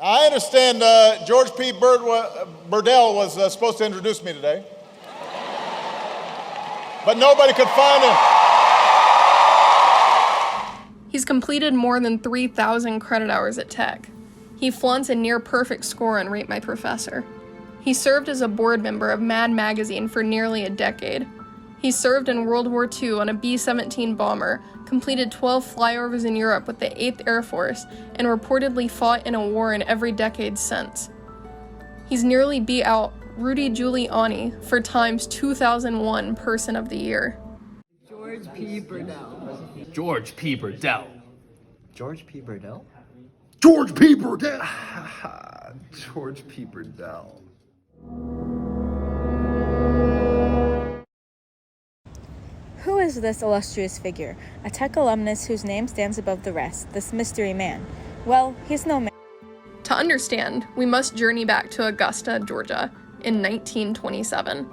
I understand George P. Burdell was supposed to introduce me today, but nobody could find him. He's completed more than 3,000 credit hours at Tech. He flaunts a near-perfect score on Rate My Professor. He served as a board member of Mad Magazine for nearly a decade. He served in World War II on a B-17 bomber, completed 12 flyovers in Europe with the 8th Air Force, and reportedly fought in a war in every decade since. He's nearly beat out Rudy Giuliani for Time's 2001 Person of the Year. George P. Burdell. George P. Burdell. George P. Burdell? George P. Burdell! George P. Burdell. Who is this illustrious figure, a Tech alumnus whose name stands above the rest, this mystery man? Well, he's no man. To understand, we must journey back to Augusta, Georgia, in 1927.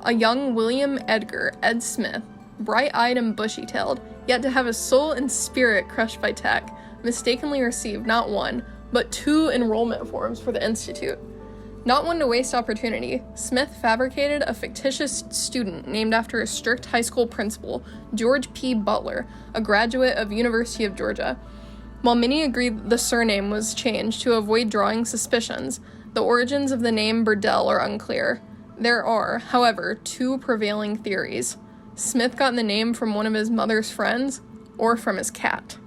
A young William Edgar Ed Smith, bright-eyed and bushy-tailed, yet to have his soul and spirit crushed by Tech, mistakenly received not one, but 2 enrollment forms for the Institute. Not one to waste opportunity, Smith fabricated a fictitious student named after a strict high school principal, George P. Butler, a graduate of University of Georgia. While many agreed the surname was changed to avoid drawing suspicions, the origins of the name Burdell are unclear. There are, however, 2 prevailing theories. Smith got the name from one of his mother's friends, or from his cat.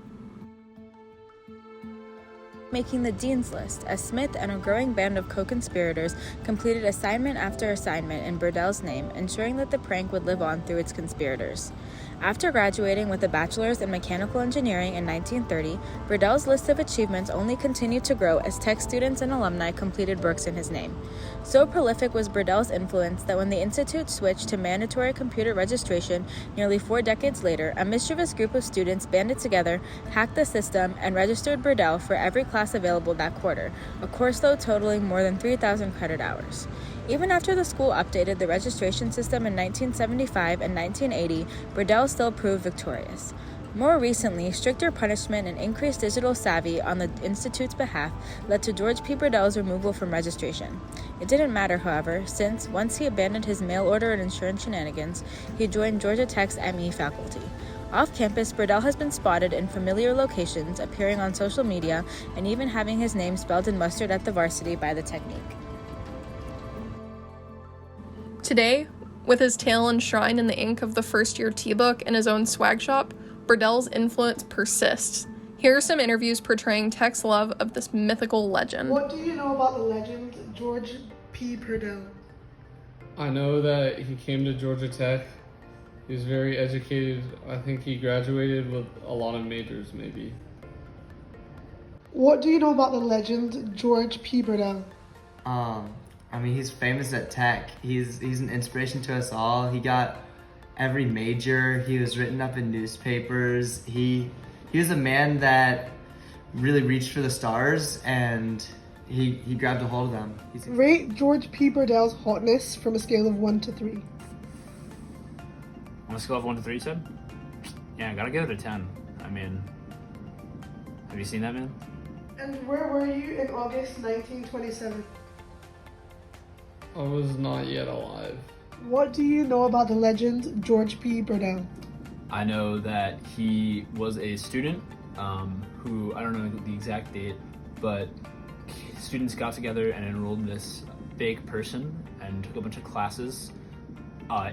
Making the dean's list, as Smith and a growing band of co-conspirators completed assignment after assignment in Burdell's name, ensuring that the prank would live on through its conspirators. After graduating with a bachelor's in mechanical engineering in 1930, Burdell's list of achievements only continued to grow as Tech students and alumni completed books in his name. So prolific was Burdell's influence that when the Institute switched to mandatory computer registration nearly 4 decades later, a mischievous group of students banded together, hacked the system, and registered Burdell for every class available that quarter, a course load totaling more than 3,000 credit hours. Even after the school updated the registration system in 1975 and 1980, Burdell still proved victorious. More recently, stricter punishment and increased digital savvy on the Institute's behalf led to George P. Burdell's removal from registration. It didn't matter, however, since, once he abandoned his mail order and insurance shenanigans, he joined Georgia Tech's ME faculty. Off campus, Burdell has been spotted in familiar locations, appearing on social media, and even having his name spelled in mustard at the varsity by the Technique. Today, with his tale enshrined in the ink of the first-year T-book and his own swag shop, Burdell's influence persists. Here are some interviews portraying Tech's love of this mythical legend. What do you know about the legend George P. Burdell? I know that he came to Georgia Tech. He was very educated. I think he graduated with a lot of majors, maybe. What do you know about the legend George P. Burdell? He's famous at Tech. He's an inspiration to us all. He got every major. He was written up in newspapers. He was a man that really reached for the stars, and he grabbed a hold of them. Rate George P. Burdell's hotness from a scale of 1 to 3. On a scale of 1 to 3, you said? Yeah, I gotta give it a 10. Have you seen that man? And where were you in August 1927? I was not yet alive. What do you know about the legend George P. Burdell? I know that he was a student who, I don't know the exact date, but students got together and enrolled in this fake person and took a bunch of classes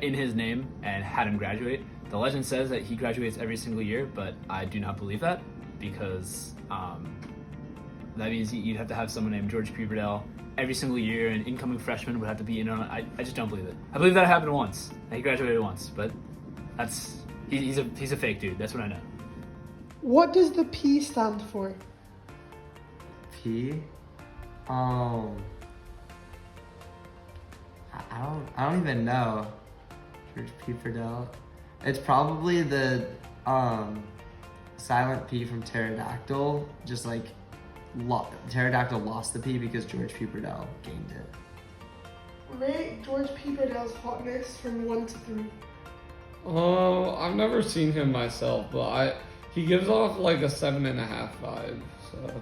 in his name and had him graduate. The legend says that he graduates every single year, but I do not believe that, because that means you'd have to have someone named George P. Burdell every single year, and incoming freshmen would have to be in on it. I just don't believe it. I believe that happened once. He graduated once, but he's a fake dude. That's what I know. What does the P stand for? P? I don't even know. George P. Burdell. It's probably the silent P from pterodactyl, just like pterodactyl lost the P because George P. Burdell gained it. Rate George P. Burdell's hotness from 1 to 3. I've never seen him myself, but he gives off like a 7.5 vibe, so.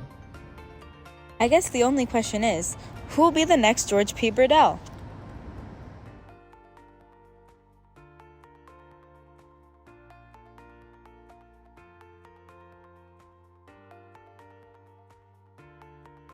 I guess the only question is, who will be the next George P. Burdell?